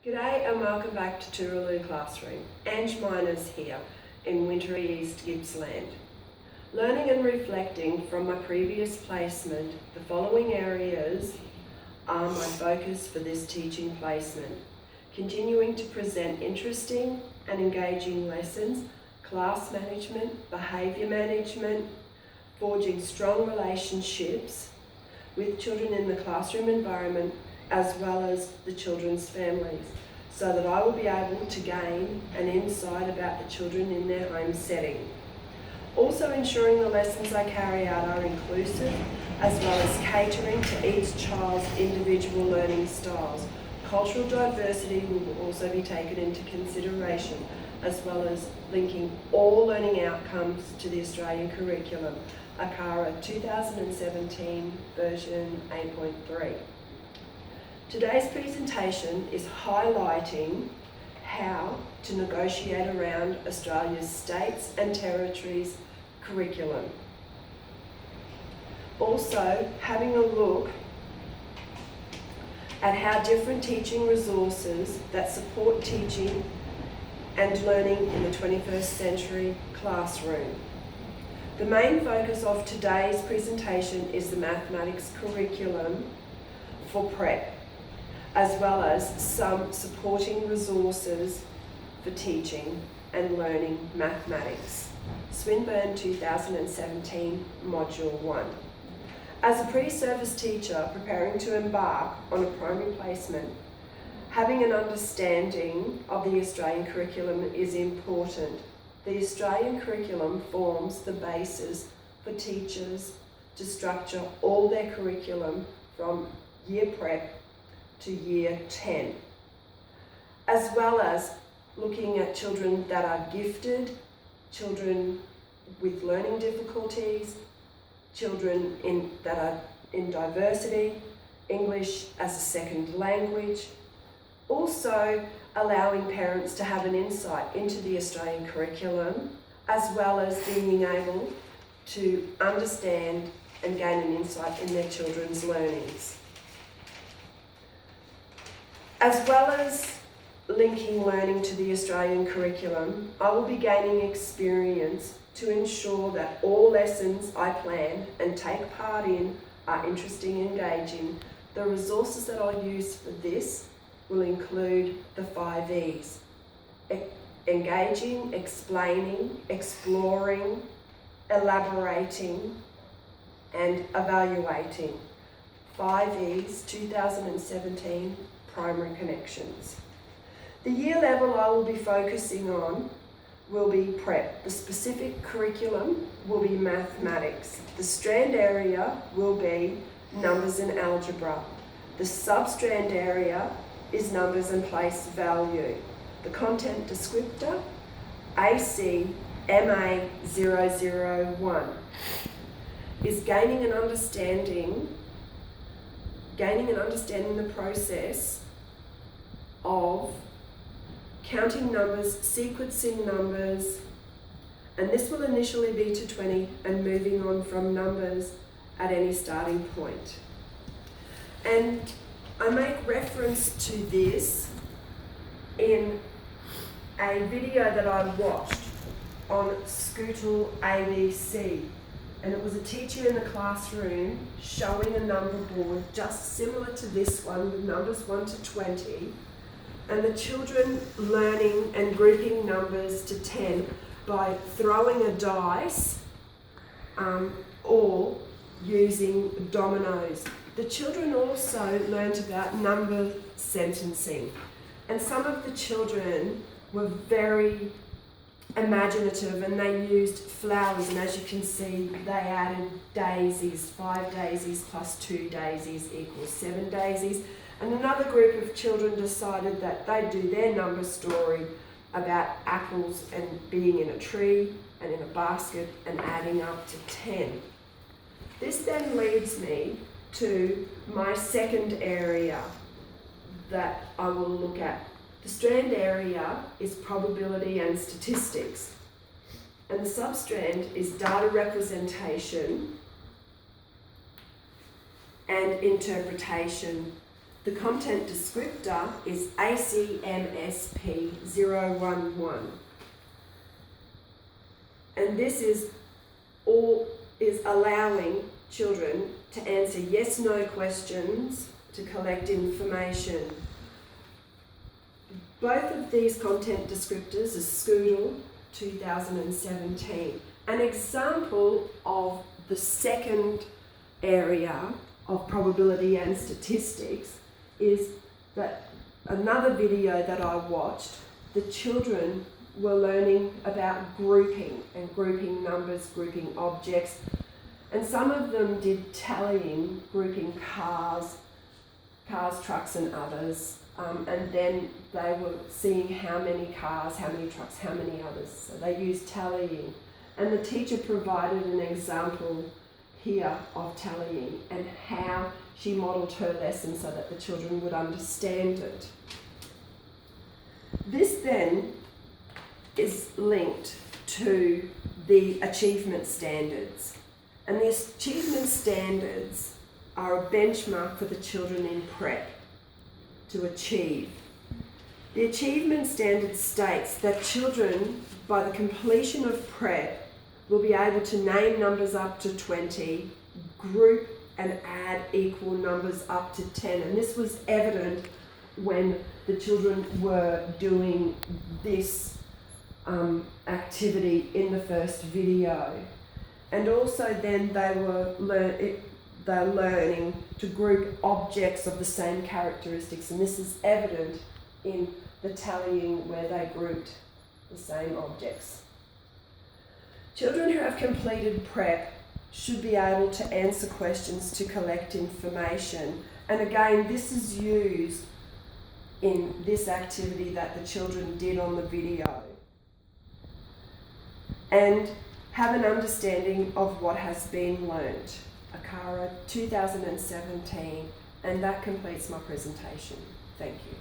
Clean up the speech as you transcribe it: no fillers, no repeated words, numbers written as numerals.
G'day and welcome back to Tooraloo Classroom. Ange Miners here in wintry East Gippsland. Learning and reflecting from my previous placement, the following areas are my focus for this teaching placement. Continuing to present interesting and engaging lessons, class management, behaviour management, forging strong relationships with children in the classroom environment as well as the children's families, so that I will be able to gain an insight about the children in their home setting. Also ensuring the lessons I carry out are inclusive, as well as catering to each child's individual learning styles. Cultural diversity will also be taken into consideration, as well as linking all learning outcomes to the Australian curriculum, ACARA 2017 version 8.3. Today's presentation is highlighting how to negotiate around Australia's states and territories curriculum. Also having a look at how different teaching resources that support teaching and learning in the 21st century classroom. The main focus of today's presentation is the mathematics curriculum for prep, as well as some supporting resources for teaching and learning mathematics. Swinburne 2017 Module 1. As a pre-service teacher preparing to embark on a primary placement, having an understanding of the Australian curriculum is important. The Australian curriculum forms the basis for teachers to structure all their curriculum from year prep to year 10, as well as looking at children that are gifted, children with learning difficulties, children that are in diversity, English as a second language. Also allowing parents to have an insight into the Australian curriculum, as well as being able to understand and gain an insight in their children's learnings. As well as linking learning to the Australian curriculum, I will be gaining experience to ensure that all lessons I plan and take part in are interesting and engaging. The resources that I'll use for this will include the 5 E's. Engaging, explaining, exploring, elaborating, and evaluating. 5 E's 2017 Primary Connections. The year level I will be focusing on will be prep. The specific curriculum will be mathematics. The strand area will be numbers and algebra. The substrand area is numbers and place value. The content descriptor, AC MA 001, is gaining an understanding the process of counting numbers, sequencing numbers, and this will initially be to 20 and moving on from numbers at any starting point. And I make reference to this in a video that I watched on Scootle ABC, and it was a teacher in the classroom showing a number board just similar to this one with numbers 1 to 20, and the children learning and grouping numbers to 10 by throwing a dice or using dominoes. The children also learnt about number sentencing, and some of the children were very imaginative and they used flowers, and as you can see they added daisies. 5 daisies plus 2 daisies equals 7 daisies. And another group of children decided that they'd do their number story about apples and being in a tree and in a basket and adding up to 10. This then leads me to my second area that I will look at. The strand area is probability and statistics, and the substrand is data representation and interpretation. The The content descriptor is ACMSP011. And this is allowing children to answer yes/no questions to collect information. Both of these content descriptors are Scoodle 2017. An example of the second area of probability and statistics is that another video that I watched, the children were learning about grouping and grouping numbers, grouping objects, and some of them did tallying, grouping cars, trucks and others, and then they were seeing how many cars, how many trucks, how many others. So they used tallying. And the teacher provided an example here of tallying and how she modelled her lesson so that the children would understand it. This then is linked to the achievement standards. And the achievement standards are a benchmark for the children in prep to achieve. The achievement standard states that children, by the completion of prep, will be able to name numbers up to 20, group and add equal numbers up to 10. And this was evident when the children were doing this activity in the first video. And also then they were learning to group objects of the same characteristics, and this is evident in the tallying where they grouped the same objects. Children who have completed prep should be able to answer questions to collect information, and again this is used in this activity that the children did on the video, and have an understanding of what has been learnt. ACARA 2017, and that completes my presentation. Thank you.